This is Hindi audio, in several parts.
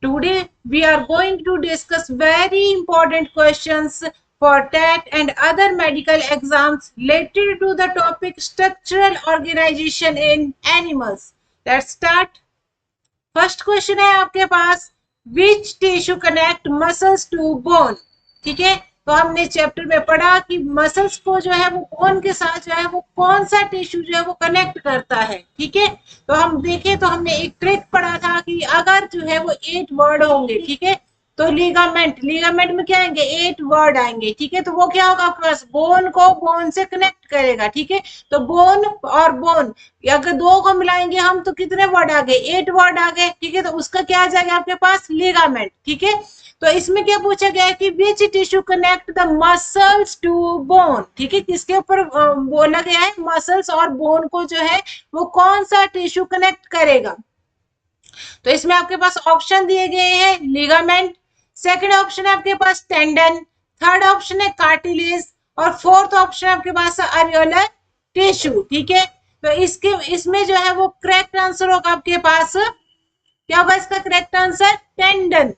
Today we are going to discuss very important questions for TET and other medical exams related to the topic structural organization in animals. Let's start. First question है आपके पास, which tissue connect muscles to bone. ठीक है, तो हमने चैप्टर में पढ़ा कि मसल्स को जो है वो बोन के साथ जो है वो कौन सा टिश्यू जो है वो कनेक्ट करता है। ठीक है, तो हम देखें तो हमने एक ट्रिक पढ़ा था कि अगर जो है वो 8 वर्ड होंगे, ठीक है, तो लिगामेंट में क्या आएंगे, 8 वर्ड आएंगे। ठीक है, तो वो क्या होगा आपके पास, बोन को बोन से कनेक्ट करेगा। ठीक है, तो बोन और बोन अगर दो को मिलाएंगे हम तो कितने वर्ड आ गए, 8 वर्ड आ गए। ठीक है, तो उसका क्या आ जाएगा आपके पास, लिगामेंट। ठीक है, तो इसमें क्या पूछा गया है कि which tissue connect the muscles to bone. ठीक है, किसके ऊपर बोला गया है, मसल्स और बोन को जो है वो कौन सा टिश्यू कनेक्ट करेगा। तो इसमें आपके पास ऑप्शन दिए गए हैं, लिगामेंट, सेकंड ऑप्शन है आपके पास टेंडन, थर्ड ऑप्शन है कार्टिलेज और फोर्थ ऑप्शन आपके पास अरियोलर टिश्यू। ठीक है, तो इसमें जो है वो करेक्ट आंसर होगा आपके पास, क्या होगा इसका करेक्ट आंसर, टेंडन।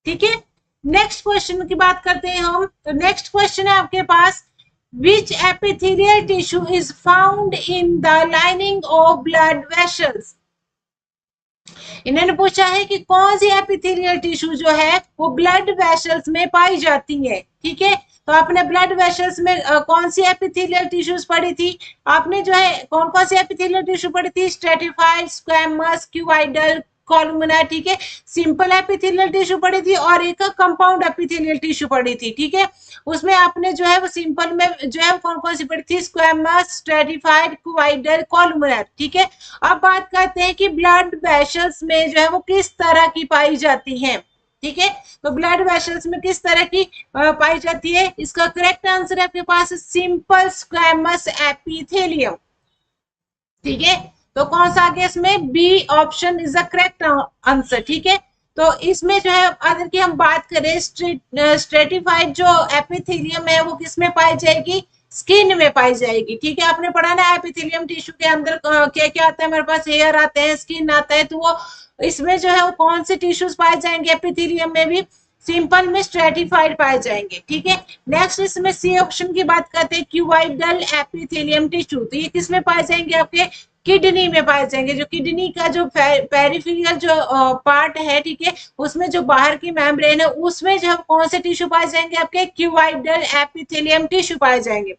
ठीक है, नेक्स्ट क्वेश्चन की बात करते हैं हम। तो नेक्स्ट क्वेश्चन है आपके पास, which epithelial tissue is found in the lining of blood vessels. इन्होंने पूछा है कि कौन सी एपिथेलियल टिश्यू जो है वो ब्लड वेसल्स में पाई जाती है। ठीक है, तो आपने ब्लड वेसल्स में कौन सी एपिथेलियल टिश्यूज पढ़ी थी, आपने जो है कौन कौन सी एपिथेलियल टिश्यू पढ़ी थी, स्ट्रेटिफाइड, स्क्वैमस, क्यूबाइडल, कॉलमुनर। ठीक है, सिंपल एपिथेलियल टिश्यू पढ़ी थी और एक कंपाउंड एपिथेलियल टिश्यू पढ़ी थी। ठीक है, उसमें आपने जो है वो सिंपल में जो है कौन कौन सी पढ़ी थी, स्क्वैमस, स्ट्रेटिफाइड, क्यूबाइडल, कॉलमुनर। ठीक है, अब बात करते हैं कि ब्लड वेसल्स में जो है वो किस तरह की पाई जाती हैं। ठीक है, तो ब्लड वेसल्स में किस तरह की पाई जाती है, इसका करेक्ट आंसर है आपके पास सिंपल स्क्वैमस एपिथेलियम। ठीक है, तो कौन सा आ गया इसमें, B option is the correct answer. ठीक है, तो इसमें जो है अगर की हम बात करें स्ट्रेटिफाइड जो एपिथेलियम है वो किसमें पाई जाएगी, स्किन में पाई जाएगी। ठीक है, आपने पढ़ा ना एपिथेलियम टिश्यू के अंदर क्या क्या आता है, हमारे पास हेयर आते हैं, स्किन आता है, तो वो इसमें जो है वो कौन से टिश्यूज पाए जाएंगे, एपिथेलियम में भी सिंपल में स्ट्रेटिफाइड पाए जाएंगे। ठीक है, नेक्स्ट इसमें सी ऑप्शन की बात करते हैं, क्यूबाइडल एपिथेलियम टिश्यू, तो ये किसमें पाए जाएंगे, आपके किडनी में पाए जाएंगे। जो किडनी का जो पेरिफेरल जो पार्ट है, ठीक है, उसमें जो बाहर की मेम्ब्रेन है उसमें जो कौन से टिश्यू पाए जाएंगे, आपके क्यूबाइडल एपिथेलियम टिश्यू पाए जाएंगे।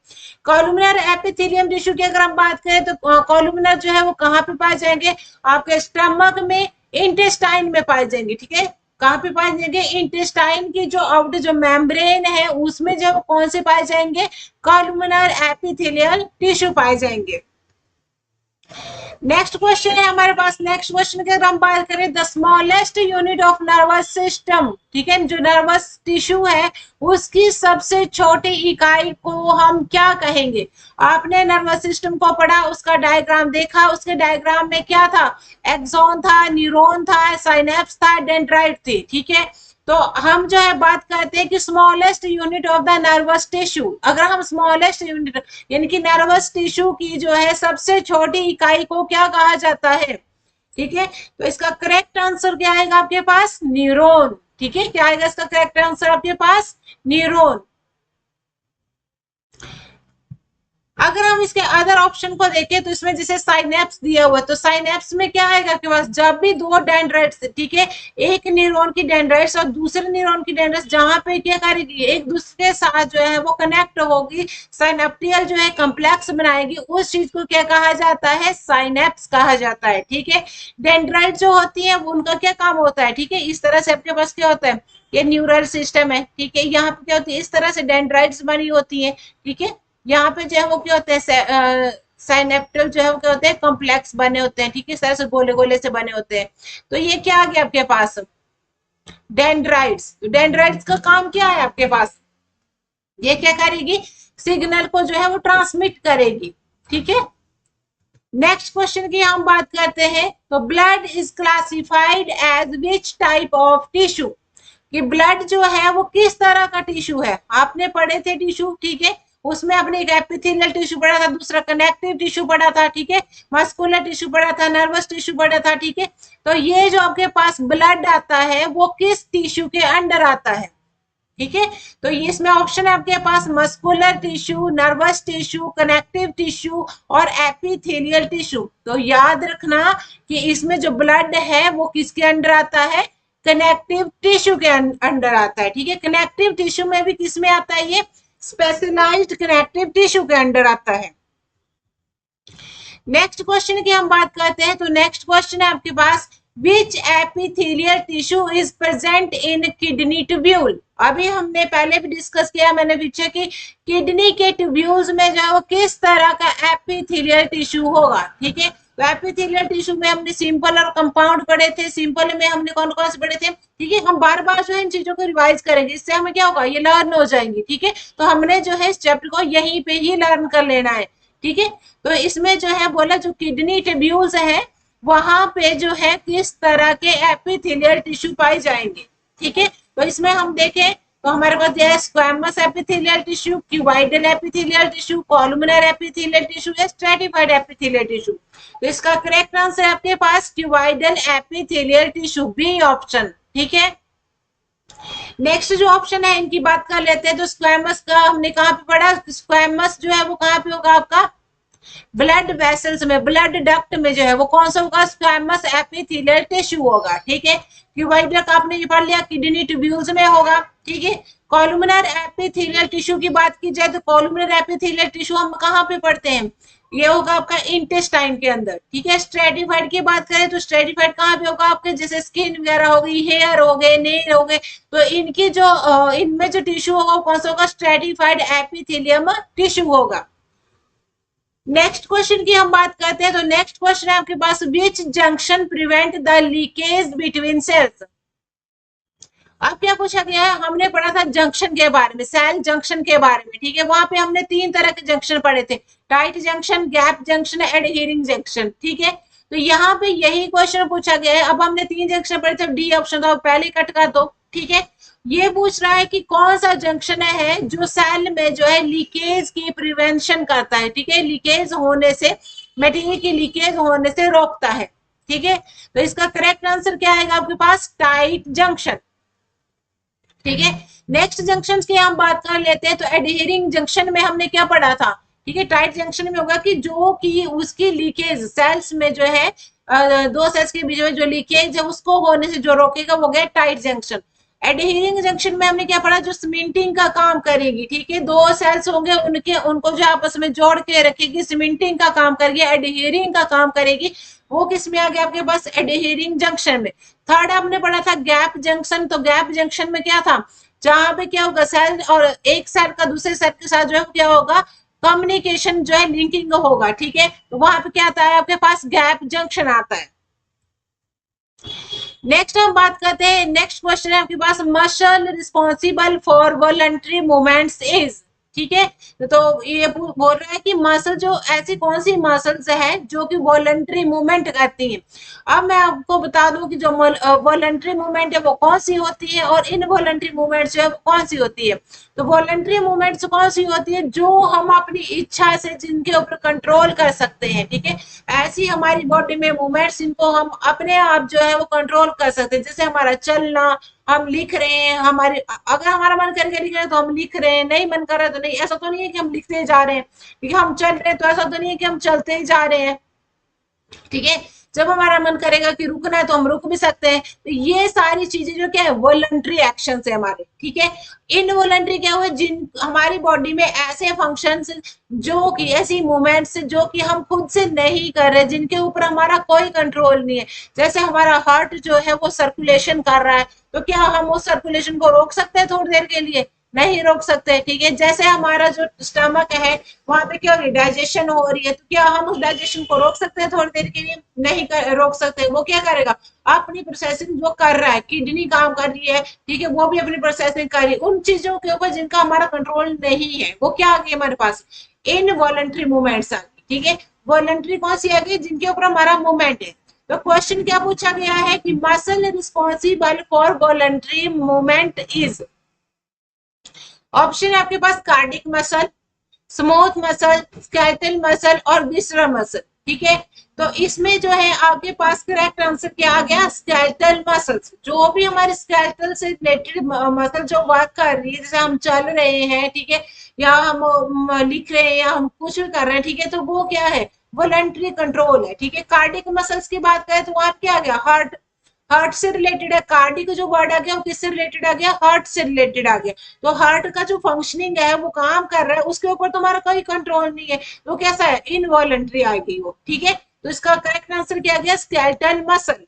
कॉलमुनर एपिथेलियम टिश्यू की अगर हम बात करें तो कॉलमुनर जो है वो कहाँ पे पाए जाएंगे, आपके स्टमक में, इंटेस्टाइन में पाए जाएंगे। ठीक है, कहाँ पे पाए जाएंगे, इंटेस्टाइन की जो आउटर जो मेम्ब्रेन है उसमें जो कौन से पाए जाएंगे, कॉलमुनर एपिथेलियल टिश्यू पाए जाएंगे। नेक्स्ट क्वेश्चन है हमारे पास, नेक्स्ट क्वेश्चन की अगर हम बात करें, the smallest unit of nervous system. ठीक है, जो नर्वस टिश्यू है उसकी सबसे छोटी इकाई को हम क्या कहेंगे। आपने नर्वस सिस्टम को पढ़ा, उसका डायग्राम देखा, उसके डायग्राम में क्या था, एक्सॉन था, न्यूरॉन था, साइनेप्स था, डेंड्राइट थी। ठीक है, तो हम जो है बात करते हैं कि smallest unit of the nervous tissue, अगर हम स्मॉलेस्ट यूनिट यानी कि नर्वस टिश्यू की जो है सबसे छोटी इकाई को क्या कहा जाता है। ठीक है, तो इसका करेक्ट आंसर क्या आएगा आपके पास, न्यूरॉन। ठीक है, क्या आएगा इसका करेक्ट आंसर आपके पास, न्यूरॉन। अगर हम इसके अदर ऑप्शन को देखें तो इसमें जैसे साइनेप्स दिया हुआ है, तो साइनेप्स में क्या आएगा आपके पास, जब भी दो डेंड्राइट्स, ठीक है, एक न्यूरॉन की डेंड्राइट्स और दूसरे न्यूरॉन की डेंड्राइट्स जहां पे क्या करेगी, एक दूसरे के साथ जो है वो कनेक्ट होगी, साइनेप्टियल जो है कॉम्प्लेक्स बनाएगी, उस चीज को क्या कहा जाता है, साइनेप्स कहा जाता है। ठीक है, डेंड्राइट जो होती है वो उनका क्या काम होता है, ठीक है, इस तरह से आपके पास क्या होता है, ये न्यूरल सिस्टम है। ठीक है, यहाँ पे क्या होती है, इस तरह से डेंड्राइट्स बनी होती है। ठीक है, यहाँ पे जो है वो क्या होते हैं, साइनेप्टल जो है वो क्या होते हैं, कॉम्प्लेक्स बने होते हैं। ठीक है, इस तरह से गोले गोले से बने होते हैं। तो ये क्या आ गया आपके पास, डेंड्राइट्स। तो डेंड्राइट्स का काम क्या है आपके पास, ये क्या करेगी, सिग्नल को जो है वो ट्रांसमिट करेगी। ठीक है, नेक्स्ट क्वेश्चन की हम बात करते हैं, तो blood is classified as which type of tissue, कि ब्लड जो है वो किस तरह का टिश्यू है। आपने पढ़े थे टिश्यू, ठीक है, उसमें अपने एक एपिथेलियल टिश्यू पढ़ा था, दूसरा कनेक्टिव टिश्यू पढ़ा था, ठीक है, मस्कुलर टिश्यू पढ़ा था, नर्वस टिश्यू पढ़ा था, ठीक है। तो ये जो आपके पास ब्लड आता है वो किस टिश्यू के अंडर आता है, ठीक है। तो ये इसमें ऑप्शन है आपके पास muscular tissue, nervous tissue, connective tissue और एपिथेलियल टिश्यू। तो याद रखना कि इसमें जो ब्लड है वो किसके अंडर आता है, कनेक्टिव टिश्यू के अंडर आता है, ठीक है। कनेक्टिव टिश्यू में भी किस में आता है, ये स्पेशलाइज्ड कनेक्टिव टिश्यू के अंडर आता है। नेक्स्ट क्वेश्चन की हम बात करते हैं, तो नेक्स्ट क्वेश्चन है आपके पास which epithelial tissue is present in kidney tubule. अभी हमने पहले भी डिस्कस किया, मैंने पूछा कि किडनी के ट्यूब्यूल्स में जो है वो किस तरह का एपिथेलियल टिश्यू होगा, ठीक है। तो एपिथेलियल टिश्यू में हमने सिंपल और कंपाउंड पढ़े थे, सिंपल में हमने कौन कौन से पढ़े थे, ठीक है। हम बार बार जो है इन चीजों को रिवाइज करेंगे, इससे हमें क्या होगा, ये लर्न हो जाएंगी, ठीक है। तो हमने जो है इस चैप्टर को यहीं पे ही लर्न कर लेना है, ठीक है। तो इसमें जो है बोला जो किडनी ट्यूब्यूल्स है वहां पे जो है किस तरह के एपिथेलियल टिश्यू पाए जाएंगे, ठीक है। तो इसमें हम देखें तो हमारे पास यह squamous epithelial tissue, cuboidal epithelial tissue, columnar epithelial tissue या स्ट्रेटिफाइड एपिथेलियल टिश्यू। तो इसका करेक्ट आंसर है आपके पास cuboidal epithelial tissue, B option, ठीक है। नेक्स्ट जो ऑप्शन है इनकी बात कर लेते हैं। तो स्क्वैमस का हमने कहाँ पे पढ़ा, स्क्वैमस जो है वो कहाँ पे होगा आपका ब्लड वेसल्स में, ब्लड डक्ट में जो है वो कौन सा होगा, स्क्वैमस एपिथेलियल टिश्यू होगा, ठीक है। क्यूबाइडल का आपने ये पढ़ लिया किडनी ट्यूब्यूल्स में होगा, ठीक है। कॉलमनर एपिथेलियल टिश्यू की बात की जाए तो कॉलमनर एपिथेलियल टिश्यू हम कहाँ पे पढ़ते हैं, ये होगा आपका इंटेस्टाइन के अंदर, ठीक है। स्ट्रेटिफाइड की बात करें तो स्ट्रेटिफाइड कहाँ पे होगा आपके, जैसे स्किन वगैरह हो गई, हेयर हो गए, नेल हो गए, तो इनकी जो इनमें जो टिश्यू होगा वो कौन सा होगा, स्ट्रेटिफाइड एपिथेलियम टिश्यू होगा। नेक्स्ट क्वेश्चन की हम बात करते हैं। तो नेक्स्ट क्वेश्चन है आपके पास which junction prevent the leakage between cells. अब क्या पूछा गया है, हमने पढ़ा था जंक्शन के बारे में, सेल जंक्शन के बारे में, ठीक है। वहां पे हमने तीन तरह के जंक्शन पढ़े थे, tight junction, gap junction, adhering junction, ठीक है। तो यहाँ पे यही क्वेश्चन पूछा गया है। अब हमने तीन जंक्शन पढ़े थे, डी ऑप्शन था पहले कट कर दो, ठीक है। ये पूछ रहा है कि कौन सा जंक्शन है जो सेल में जो है लीकेज की प्रिवेंशन करता है, ठीक है, लीकेज होने से, मटेरियल की लीकेज होने से रोकता है, ठीक है। तो इसका करेक्ट आंसर क्या आएगा आपके पास, टाइट जंक्शन, ठीक है। नेक्स्ट जंक्शन की हम बात कर लेते हैं। तो एडहेरिंग जंक्शन में हमने क्या पढ़ा था, ठीक है, टाइट जंक्शन में होगा कि जो कि उसकी लीकेज सेल्स में जो है दो सेल्स के बीच में जो लीकेज है उसको होने से जो रोकेगा वो गया टाइट जंक्शन। एडहेरिंग जंक्शन में हमने क्या पढ़ा, जो सीमेंटिंग का काम करेगी, ठीक है, दो सेल्स होंगे उनके उनको जो आपस में जोड़ के रखेगी, सीमेंटिंग का काम करेगी, एडहेरिंग का काम करेगी, वो किस में आ गया आपके पास, एडहेरिंग जंक्शन में। थर्ड हमने पढ़ा था गैप जंक्शन। तो गैप जंक्शन में क्या था, जहां पे क्या होगा, सेल और एक सेल का दूसरे सेल के साथ जो है क्या होगा, कम्युनिकेशन जो है लिंकिंग होगा, ठीक है। तो वहां पे क्या आता है आपके पास, गैप जंक्शन आता है। नेक्स्ट हम बात करते हैं, नेक्स्ट क्वेश्चन है आपके पास muscle responsible for voluntary movements is, ठीक है। तो ये बोल रहा है कि मसल जो ऐसी कौन सी मसल्स है जो कि वॉलंटरी मूवमेंट करती हैं। अब मैं आपको बता दूं कि जो वॉलंटरी मूवमेंट है वो कौन सी होती है और इनवॉलंटरी मूवमेंट जो है वो कौन सी होती है। तो वॉलंटरी मूवमेंट्स कौन सी होती है, जो हम अपनी इच्छा से जिनके ऊपर कंट्रोल कर सकते हैं, ठीक है। ऐसी हमारी बॉडी में मूवमेंट्स जिनको हम अपने आप जो है वो कंट्रोल कर सकते हैं, जैसे हमारा चलना, हम लिख रहे हैं, हमारे अगर हमारा मन करके लिख रहे हैं तो हम लिख रहे हैं, नहीं मन कर रहा है तो नहीं। ऐसा तो नहीं है कि हम लिखते जा रहे हैं, ठीक है। हम चल रहे हैं तो ऐसा तो नहीं है कि हम चलते ही जा रहे हैं, ठीक है। जब हमारा मन करेगा कि रुकना है तो हम रुक भी सकते हैं। तो ये सारी चीजें जो क्या है वॉलंटरी एक्शन है हमारे, ठीक है। इनवॉलंटरी क्या हुए, जिन हमारी बॉडी में ऐसे फंक्शंस जो कि ऐसी मूवमेंट्स जो कि हम खुद से नहीं कर रहे, जिनके ऊपर हमारा कोई कंट्रोल नहीं है। जैसे हमारा हार्ट जो है वो सर्कुलेशन कर रहा है, तो क्या हम उस सर्कुलेशन को रोक सकते हैं थोड़ी देर के लिए, नहीं रोक सकते, ठीक है। जैसे हमारा जो स्टमक है वहां पे क्या हो रही है, डाइजेशन हो रही है, तो क्या हम उस डाइजेशन को रोक सकते हैं थोड़ी देर के लिए, नहीं रोक सकते। वो क्या करेगा, अपनी प्रोसेसिंग जो कर रहा है, किडनी काम कर रही है, ठीक है, वो भी अपनी प्रोसेसिंग कर रही है उन चीजों के ऊपर जिनका हमारा कंट्रोल नहीं है। वो क्या आ गई हमारे पास, इनवॉलंटरी मूवमेंट्स आ गई, ठीक है। वॉलंटरी कौन सी आ गई, जिनके ऊपर हमारा मूवमेंट है। तो क्वेश्चन क्या पूछा गया है कि muscle responsible for voluntary movement is, option है आपके पास cardiac muscle, smooth muscle, skeletal muscle और विसरल मसल। ठीक है, तो इसमें जो है आपके पास करेक्ट आंसर क्या आ गया, स्केलेटल मसल्स। जो भी हमारे स्केलेटल से रिलेटेड मसल जो वर्क कर रही है, जैसे हम चल रहे हैं, ठीक है, या हम लिख रहे हैं या हम कुछ भी कर रहे हैं, ठीक है, तो वो क्या है, वॉलंटरी कंट्रोल है। ठीक है, कार्डिक मसल्स की बात करें तो वहां क्या आ गया, हार्ट, हार्ट से रिलेटेड है। कार्डिक जो वर्ड आ गया वो किससे रिलेटेड आ गया, हार्ट से रिलेटेड आ गया। तो हार्ट का जो फंक्शनिंग है वो काम कर रहा है, उसके ऊपर तुम्हारा कोई कंट्रोल नहीं है, तो कैसा है, इनवॉलंटरी आएगी वो। ठीक है, तो इसका करेक्ट आंसर क्या गया, स्केलेटल मसल।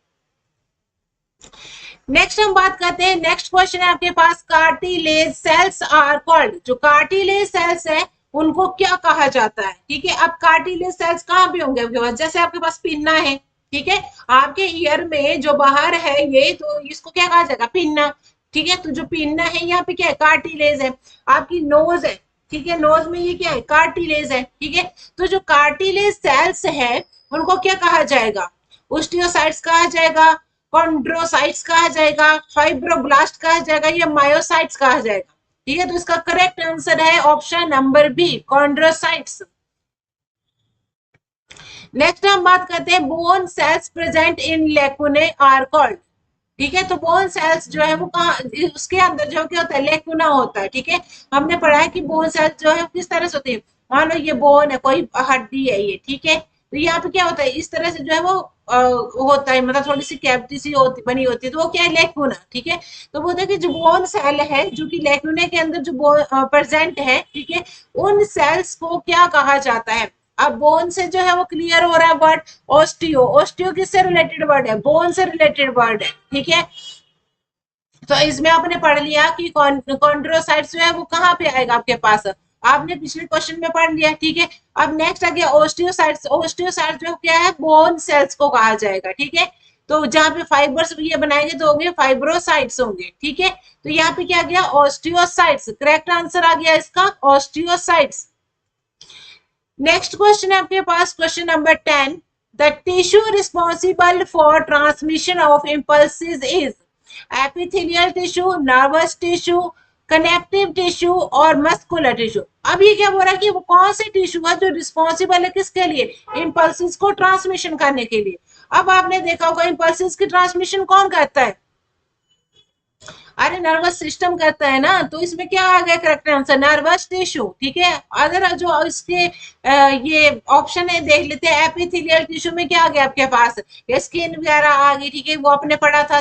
नेक्स्ट हम बात करते हैं, नेक्स्ट क्वेश्चन है आपके पास, कार्टिलेज सेल्स आर कॉल्ड। जो कार्टिलेज सेल्स है उनको क्या कहा जाता है। ठीक है, अब कार्टिलेज सेल्स कहाँ पे होंगे आपके पास, जैसे आपके पास पिन्ना है, ठीक है, आपके ईयर में जो बाहर है ये, तो इसको क्या कहा जाएगा, पिन्ना। ठीक है, तो जो पिन्ना है यहाँ पे क्या है, कार्टिलेज है। आपकी नोज है, ठीक है, नोज में ये क्या है, कार्टिलेज है। ठीक है, तो जो कार्टिलेज सेल्स है उनको क्या कहा जाएगा, ओस्टियोसाइट्स कहा जाएगा, कॉन्ड्रोसाइट्स कहा जाएगा, फाइब्रोब्लास्ट कहा जाएगा, या मायोसाइट्स कहा जाएगा। ठीक है, तो इसका करेक्ट आंसर है option number B, chondrocytes. Next हम बात करते हैं, bone cells present in lacunae are called. ठीक है, तो बोन सेल्स जो है वो कहाँ, उसके अंदर जो क्या होता है, लेकुना होता है। ठीक है, हमने पढ़ा है कि बोन सेल्स जो है किस तरह से होती है, मान लो ये बोन है, कोई हड्डी है ये, ठीक है, तो यहाँ पे क्या होता है, इस तरह से जो है वो होता है, मतलब थोड़ी सी कैविटी सी होती बनी होती है, तो वो क्या है, लेकुना। ठीक है, तो वो देखिए जो बोन सेल है जो कि लेकुने के अंदर जो प्रेजेंट है, ठीक है, उन सेल्स को क्या कहा जाता है। अब बोन से जो है वो क्लियर हो रहा है वर्ड, ओस्टियो, ओस्टियो किससे रिलेटेड वर्ड है, बोन से रिलेटेड वर्ड है। ठीक है, तो इसमें आपने पढ़ लिया कि कॉन्ड्रोसाइट्स जो है वो कहाँ पे आएगा आपके पास, आपने पिछले क्वेश्चन में पढ़ लिया। ठीक है, अब नेक्स्ट आ गया ओस्टियोसाइट्स। ओस्टियोसाइट्स जो क्या है, बोन सेल्स को कहा जाएगा। ठीक है, तो जहाँ पे फाइबर्स ये बनाएंगे तो होंगे फाइब्रोसाइट्स होंगे। ठीक है, तो यहाँ पे क्या गया, ऑस्टियोसाइट्स। करेक्ट आंसर आ गया इसका ऑस्टियोसाइट्स। नेक्स्ट क्वेश्चन है आपके पास, question number 10, the tissue responsible for transmission of impulses is epithelial tissue, nervous tissue, connective tissue और मस्कुलर टिश्यू। अब ये क्या बोल रहा है कि वो कौन से टिश्यू है जो रिस्पॉन्सिबल है किसके लिए, इम्पल्सिस को ट्रांसमिशन करने के लिए। अब आपने देखा होगा इम्पल्सिस की ट्रांसमिशन कौन करता है, अरे नर्वस सिस्टम करता है ना, तो इसमें क्या आ गया करेक्ट आंसर, नर्वस टिश्यू। ठीक है, अगर जो इसके ये ऑप्शन है देख लेते हैं, एपिथेलियल टिश्यू में क्या आ गया आपके पास, ये स्किन वगैरह आ गई। ठीक है, वो आपने पढ़ा था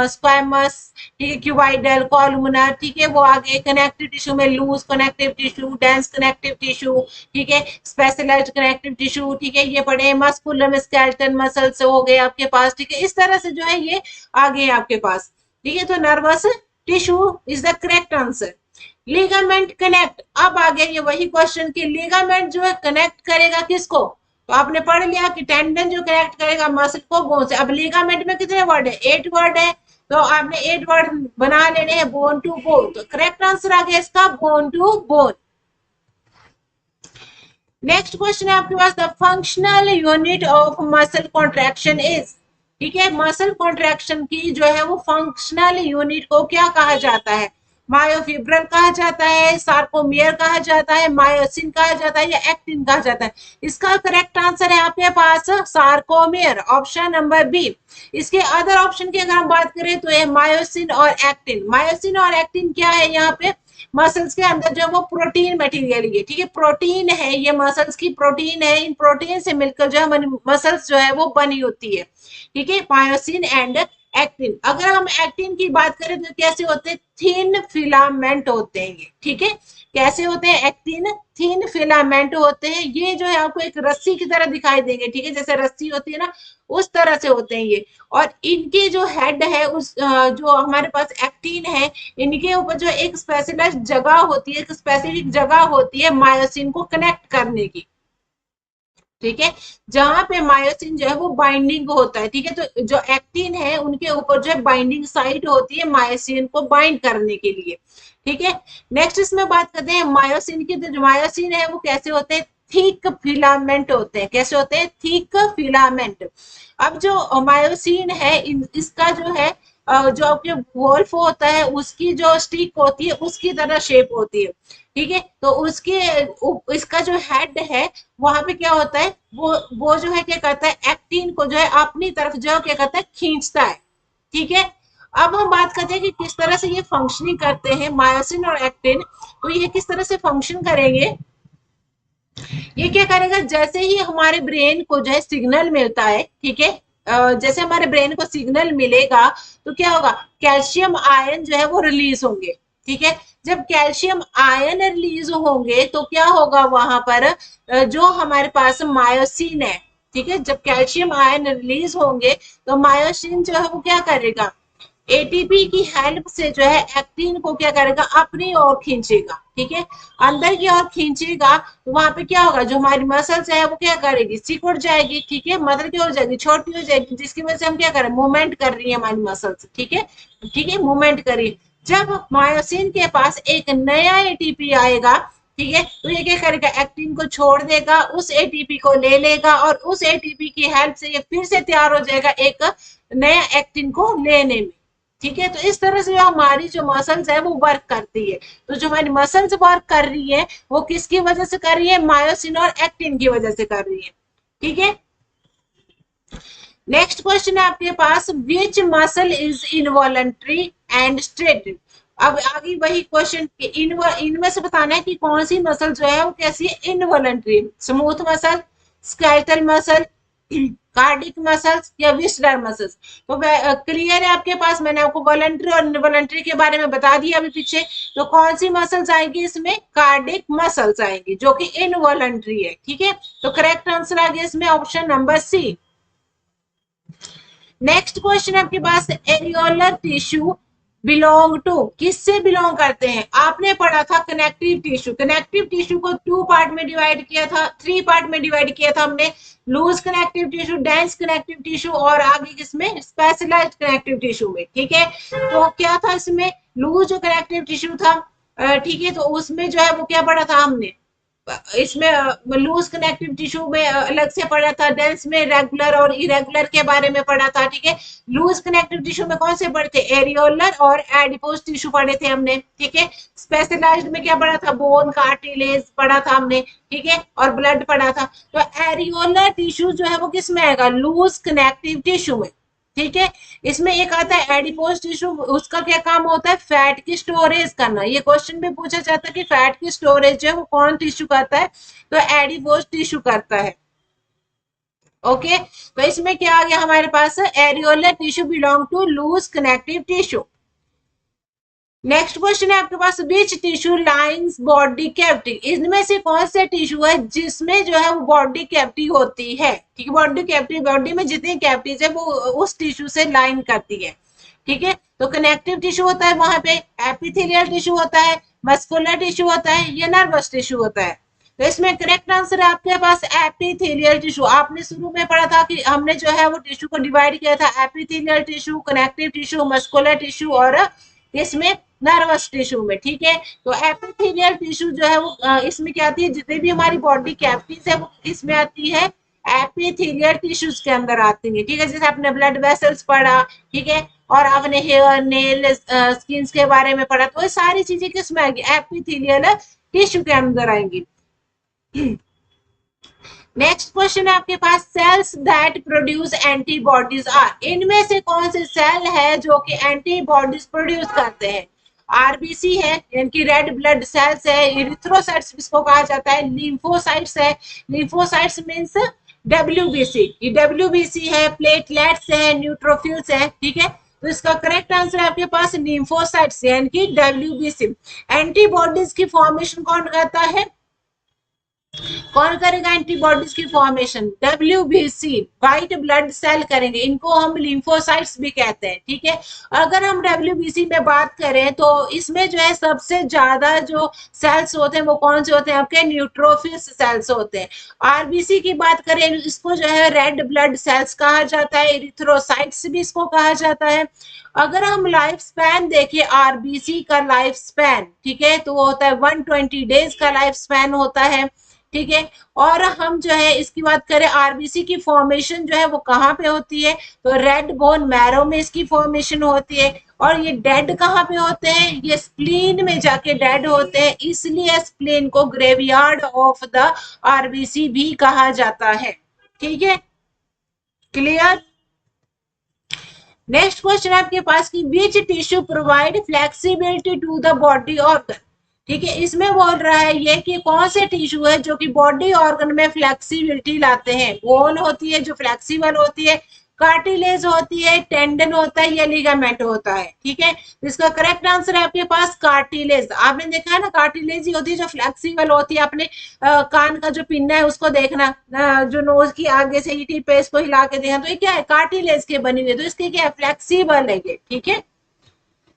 स्क्वैमस, ठीक है, क्यूबाइडल, कॉलमुनर, ठीक है, वो आगे कनेक्टिव टिश्यू में loose connective tissue, dense connective tissue, ठीक है, स्पेशलाइज्ड कनेक्टिव टिश्यू। ठीक है, ये पढ़े, मस्कुलर में स्केलेटन मसल से हो गए आपके पास। ठीक है, इस तरह से जो है ये आ गए आपके पास। ठीक है, तो nervous tissue is the correct answer. Ligament connect, अब आ गया ये वही क्वेश्चन कि लिगामेंट जो है कनेक्ट करेगा किसको, तो आपने पढ़ लिया कि टेंडन जो कनेक्ट करेगा मसल को बोन से। अब लिगामेंट में कितने वर्ड है, 8 वर्ड है, तो आपने 8 वर्ड बना लेने हैं, बोन टू बोन, तो करेक्ट आंसर आ गया इसका bone to bone. Next question है आपके पास, the functional unit of muscle contraction is. ठीक है, मसल कॉन्ट्रैक्शन की जो है वो फंक्शनल यूनिट को क्या कहा जाता है, मायोफिब्रल कहा जाता है, सार्कोमियर कहा जाता है, मायोसिन कहा जाता है, या एक्टिन कहा जाता है। इसका करेक्ट आंसर है आपके पास सार्कोमियर, ऑप्शन नंबर बी। इसके अदर ऑप्शन की अगर हम बात करें तो ये मायोसिन और एक्टिन। मायोसिन और एक्टिन क्या है, यहाँ पे मसल्स के अंदर जो वो प्रोटीन मटेरियल है। ठीक है, प्रोटीन है, ये मसल्स की प्रोटीन है, इन प्रोटीन से मिलकर जो है मसल्स जो है वो बनी होती है। ठीक है, मायोसिन एंड एक्टिन। अगर हम एक्टिन की बात करें तो कैसे होते हैं, थिन फिलामेंट होते हैं ये। ठीक है, कैसे होते हैं, एक्टिन थिन फिलामेंट होते हैं, ये जो है आपको एक रस्सी की तरह दिखाई देंगे। ठीक है, जैसे रस्सी होती है ना, उस तरह से होते हैं ये। और इनके जो हेड है, उस जो हमारे पास एक्टिन है, इनके ऊपर जो एक स्पेशलाइज्ड जगह होती है, एक स्पेसिफिक जगह होती है मायोसिन को कनेक्ट करने की। ठीक है, जहां पे मायोसिन जो है वो बाइंडिंग होता है। ठीक है, तो जो एक्टिन है उनके ऊपर जो है बाइंडिंग साइट होती है मायोसिन को बाइंड करने के लिए। ठीक है, नेक्स्ट इसमें बात करते हैं मायोसिन की। तो जो मायोसिन है वो कैसे होते हैं, थिक फिलामेंट होते हैं। कैसे होते हैं, थिक फिलामेंट। अब जो मायोसिन है इसका जो है जो आपके वोल्फ होता है उसकी जो स्टिक होती है उसकी तरह शेप होती है। ठीक है, तो उसके इसका जो हेड है वहां पे क्या होता है, वो जो है क्या करता है, एक्टिन को जो है अपनी तरफ जो है क्या करता है, खींचता है। ठीक है, अब हम बात करते हैं कि किस तरह से ये फंक्शनिंग करते हैं मायोसिन और एक्टिन। तो ये किस तरह से फंक्शन करेंगे, ये क्या करेगा, जैसे ही हमारे ब्रेन को जो है सिग्नल मिलता है, ठीक है, जैसे हमारे ब्रेन को सिग्नल मिलेगा तो क्या होगा, कैल्शियम आयन जो है वो रिलीज होंगे। ठीक है, जब कैल्शियम आयन रिलीज होंगे तो क्या होगा वहां पर, जो हमारे पास मायोसिन है, ठीक है, जब कैल्शियम आयन रिलीज होंगे तो मायोसिन जो है वो क्या करेगा, एटीपी की हेल्प से जो है एक्टिन को क्या करेगा, अपनी ओर खींचेगा। ठीक है, अंदर की ओर खींचेगा तो वहां पे क्या होगा, जो हमारी मसल्स है वो क्या करेगी, सिकुड़ जाएगी। ठीक है, मदर की हो जाएगी, छोटी हो जाएगी, जिसकी वजह से हम क्या करें, मूवमेंट कर रही है हमारी मसल्स। ठीक है, ठीक है, मूवमेंट करिए। जब मायोसिन के पास एक नया एटीपी आएगा, ठीक है, तो ये क्या करेगा, एक्टिन को छोड़ देगा, उस एटीपी को ले लेगा और उस एटीपी की हेल्प से ये फिर से तैयार हो जाएगा एक नया एक्टिन को लेने में। ठीक है, तो इस तरह से हमारी जो मसल्स है वो वर्क करती है। तो जो हमारी मसल्स वर्क कर रही है वो किसकी वजह से कर रही है, मायोसिन और एक्टिन की वजह से कर रही है। ठीक है, नेक्स्ट क्वेश्चन है आपके पास, which muscle is involuntary and straight. अब आगे वही क्वेश्चन, इनमें से बताना है कि कौन सी मसल जो है वो कैसी है, involuntary, smooth muscle, skeletal muscle, cardiac muscles या विस्डर मसल्स। तो क्लियर है आपके पास, मैंने आपको वॉलंटरी और इनवॉलंटरी के बारे में बता दिया अभी पीछे। तो कौन सी मसल्स आएंगी इसमें, कार्डिक मसल्स आएंगी जो कि इनवॉलंटरी है। ठीक है, तो करेक्ट आंसर आ गया इसमें option number C. Next question आपके पास, एरियोलर टिश्यू बिलोंग टू, किससे बिलोंग करते हैं, आपने पढ़ा था कनेक्टिव टिश्यू। कनेक्टिव टिश्यू को टू पार्ट में डिवाइड किया था, थ्री पार्ट में डिवाइड किया था हमने, loose connective tissue, dense connective tissue और आगे किसमें, स्पेशलाइज्ड कनेक्टिव टिश्यू में। ठीक है, तो क्या था इसमें, लूज जो कनेक्टिव टिश्यू था, ठीक है, तो उसमें जो है वो क्या पढ़ा था हमने, इसमें लूज कनेक्टिव टिश्यू में अलग से पढ़ा था, डेंस में रेगुलर और इरेगुलर के बारे में पढ़ा था। ठीक है, लूज कनेक्टिव टिश्यू में कौन से पढ़े थे, एरियोलर और एडिपोज टिश्यू पढ़े थे हमने। ठीक है, स्पेशलाइज्ड में क्या पढ़ा था, बोन, कार्टिलेज पढ़ा था हमने। ठीक है, और ब्लड पढ़ा था। तो एरियोलर टिश्यू जो है वो किस में आएगा, लूज कनेक्टिव टिश्यू में। ठीक है, इसमें एक आता है एडिपोज टिश्यू, उसका क्या काम होता है, फैट की स्टोरेज करना। ये क्वेश्चन भी पूछा जाता है कि फैट की स्टोरेज जो है वो कौन टिश्यू करता है, तो एडिपोज टिश्यू करता है। ओके, तो इसमें क्या आ गया हमारे पास, areolar tissue belong to loose connective tissue. Next question है आपके पास, which tissue lines body cavity, इनमें से कौन से टिश्यू है जिसमें जो है वो बॉडी कैविटी होती है। ठीक है, बॉडी कैविटी, बॉडी में जितनी कैविटीज है वो उस टिश्यू से लाइन करती है। ठीक है, तो कनेक्टिव टिश्यू होता है वहां पे, एपिथेलियल टिश्यू होता है, मस्कुलर टिश्यू होता है या नर्वस टिश्यू होता है। तो इसमें करेक्ट आंसर है आपके पास एपिथेलियल टिश्यू। आपने शुरू में पढ़ा था कि हमने जो है वो टिश्यू को डिवाइड किया था, epithelial tissue, connective tissue, muscular tissue और इसमें नर्वस टिश्यू में। ठीक है, तो एपिथेलियल टिश्यू जो है वो इसमें क्या आती है, जितनी भी हमारी बॉडी कैविटीज है वो इसमें आती है, एपिथेलियल टिश्यूज के अंदर आती है। ठीक है, जैसे आपने ब्लड वेसल्स पढ़ा, ठीक है, और आपने हेयर, नेल, स्किन के बारे में पढ़ा, तो ये सारी चीजें किसमें आएंगी, एपिथेलियल टिश्यू के अंदर आएंगी। नेक्स्ट क्वेश्चन है आपके पास, cells that produce antibodies are, इनमें से कौन से सेल है जो कि एंटीबॉडीज प्रोड्यूस करते हैं। आरबीसी है, इनकी रेड ब्लड सेल्स है, इरिथ्रोसाइट्स जिसको कहा जाता है, लिम्फोसाइट्स है, लिम्फोसाइट्स मींस डब्ल्यूबीसी, ये डब्ल्यूबीसी है, प्लेटलेट्स है, न्यूट्रोफिल्स है। ठीक है, तो इसका करेक्ट आंसर है आपके पास लिम्फोसाइट्स यानी कि डब्ल्यूबीसी। एंटीबॉडीज की फॉर्मेशन कौन करता है, कौन करेगा एंटीबॉडीज की formation, WBC, white blood cell करेंगे, इनको हम लिम्फोसाइट्स भी कहते हैं। ठीक है, अगर हम डब्ल्यूबीसी में बात करें तो इसमें जो है सबसे ज्यादा जो सेल्स होते हैं वो कौन से होते हैं, आपके न्यूट्रोफिल्स सेल्स होते हैं। आरबीसी की बात करें, इसको जो है रेड ब्लड सेल्स कहा जाता है, इरिथ्रोसाइट्स भी इसको कहा जाता है। अगर हम लाइफ स्पैन देखिए, आरबीसी का लाइफ स्पैन, ठीक है, तो वो होता है 120 डेज का लाइफ स्पैन होता है। ठीक है। और हम जो है इसकी बात करें, आरबीसी की फॉर्मेशन जो है वो कहाँ पे होती है, तो रेड बोन मैरो में इसकी फॉर्मेशन होती है। और ये डेड कहाँ पे होते हैं, ये स्प्लीन में जाके डेड होते हैं, इसलिए स्प्लीन को ग्रेवयार्ड ऑफ द आरबीसी भी कहा जाता है। ठीक है, क्लियर। नेक्स्ट क्वेश्चन आपके पास की which tissue provide flexibility to the body organ. ठीक है, इसमें बोल रहा है ये कि कौन से टिश्यू है जो कि बॉडी ऑर्गन में फ्लेक्सिबिलिटी लाते हैं। बोन होती है जो फ्लेक्सिबल होती है, कार्टिलेज होती है, टेंडन होता है, या लिगामेंट होता है। ठीक है, इसका करेक्ट आंसर है आपके पास कार्टिलेज। आपने देखा है ना, कार्टिलेज ही होती है जो फ्लेक्सिबल होती है। आपने कान का जो पिन्ना है उसको देखना, जो नोज की आगे से ईटी पे इसको हिला के देखना, तो ये क्या है, कार्टिलेज के बनी हुई है, तो इसके क्या है, फ्लेक्सिबल है ये। ठीक है,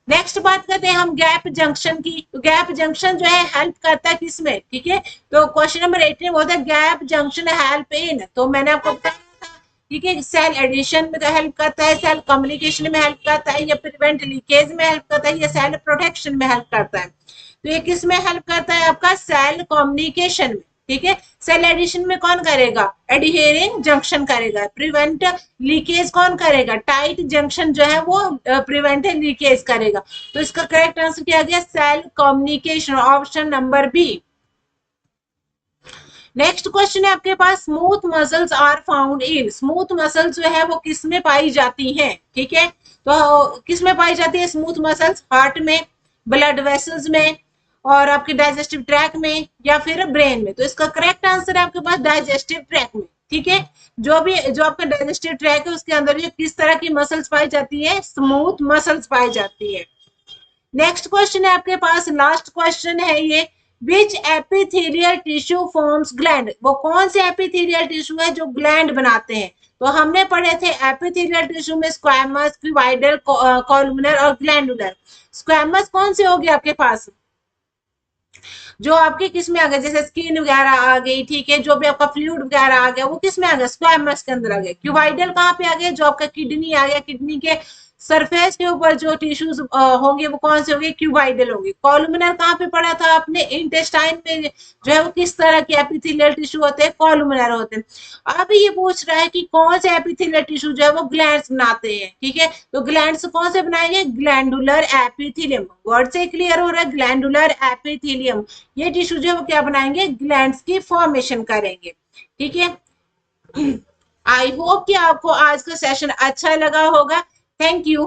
नेक्स्ट बात करते हैं हम गैप जंक्शन की। तो गैप जंक्शन जो है हेल्प करता है किसमें, ठीक है, तो क्वेश्चन नंबर 18 होता है गैप जंक्शन हेल्प इन, तो मैंने आपको बताया था, ठीक है, सेल एडिशन में हेल्प करता है, सेल कम्युनिकेशन में हेल्प करता है, या प्रिवेंट लीकेज में हेल्प करता है, या सेल प्रोटेक्शन में हेल्प करता है। तो ये किस में हेल्प करता है, आपका सेल कम्युनिकेशन में। ठीक है, सेल एडिशन में कौन करेगा, एडिहेरिंग जंक्शन करेगा। प्रिवेंट लीकेज कौन करेगा, टाइट जंक्शन जो है वो प्रिवेंट लीकेज करेगा। तो इसका करेक्ट आंसर क्या गया, cell communication, option number B. Next question है आपके पास, smooth muscles are found in. Smooth muscle जो है वो किस में पाई जाती हैं। ठीक है, तो किस में पाई जाती है स्मूथ मसल्स, हार्ट में, ब्लड वेसल्स में, और आपके डाइजेस्टिव ट्रैक में, या फिर ब्रेन में। तो इसका करेक्ट आंसर है आपके पास डाइजेस्टिव ट्रैक में। ठीक है, जो आपका डाइजेस्टिव ट्रैक है उसके अंदर ये किस तरह की मसल्स पाई जाती है, स्मूथ मसल्स पाई जाती है। नेक्स्ट क्वेश्चन है आपके पास, लास्ट क्वेश्चन है ये, विच एपिथेलियल टिश्यू फॉर्म्स ग्लैंड। वो कौन से एपिथेलियल टिश्यू है जो ग्लैंड बनाते हैं। तो हमने पढ़े थे एपिथेलियल टिश्यू में स्क्वैमस, क्यूबाइडल, कॉलमनर और ग्लैंडुलर। स्क्वैमस कौन से होगी आपके पास, जो आपके किस में आ गया, जैसे स्किन वगैरह आ गई, ठीक है, जो भी आपका फ्लूइड वगैरह आ गया वो किस में आ गया, स्क्वैमस के अंदर आ गया। क्यूबाइडल कहाँ पे आ गया, जो आपका किडनी आ गया, किडनी के सरफेस के ऊपर जो टिश्यूज होंगे वो कौन से होंगे, क्यूबाइडल होंगे। कॉलुमिनर कहाँ पे पढ़ा था आपने, इंटेस्टाइन में जो है वो किस तरह के एपिथेलियल टिश्यू होते हैं, कॉलुमिनर होते हैं। अब ये पूछ रहा है कि कौन से एपिथेलियल टिश्यू जो है वो ग्लैंड्स बनाते हैं। ठीक है, तो ग्लैंड्स कौन से बनाएंगे, ग्लैंडुलर एपिथेलियम। वर्ड से क्लियर हो रहा है, ग्लैंडुलर एपिथेलियम। ये टिश्यू जो है वो क्या बनाएंगे, ग्लैंड्स की फॉर्मेशन करेंगे। ठीक है, आई होप कि आपको आज का सेशन अच्छा लगा होगा। Thank you.